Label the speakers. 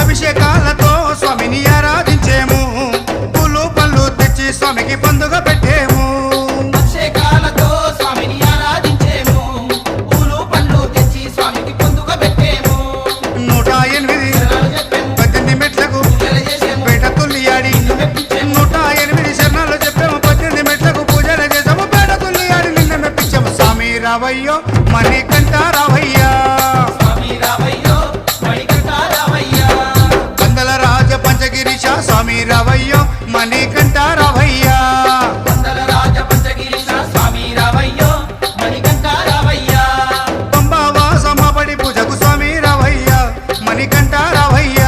Speaker 1: అభిషేకాలతో స్వామిని ఆరాధించేము పూలు పళ్ళు తెచ్చి స్వామికి పండుగ పెట్టేము
Speaker 2: అభిషేకాలతో స్వామిని ఆరాధించేము పూలు పండ్లు తెచ్చి స్వామికి పండుగ పెట్టేము
Speaker 1: 108 18 మెట్లకు పేట తుల్లియాడి 108 శరణాలు చెప్పాము 18 మెట్లకు పూజలు చేసాము పేట తుల్లియాడి నిన్న మెప్పించాము స్వామి రావయ్యో మణికంఠ రావయ్యా
Speaker 2: స్వామి రావయ్యో మణికంఠ రావయ్యా
Speaker 1: కందల రాజ పంచగిరీశ స్వామి రావయ్యో మణికంఠ రావయ్యా
Speaker 2: వందల రాజ పంచగిరీశ స్వామి రావయ్యో మణికంఠ రావయ్యా
Speaker 1: పంబావాస మాబడి పూజకు స్వామి రావయ్యా మణికంఠ రావయ్యా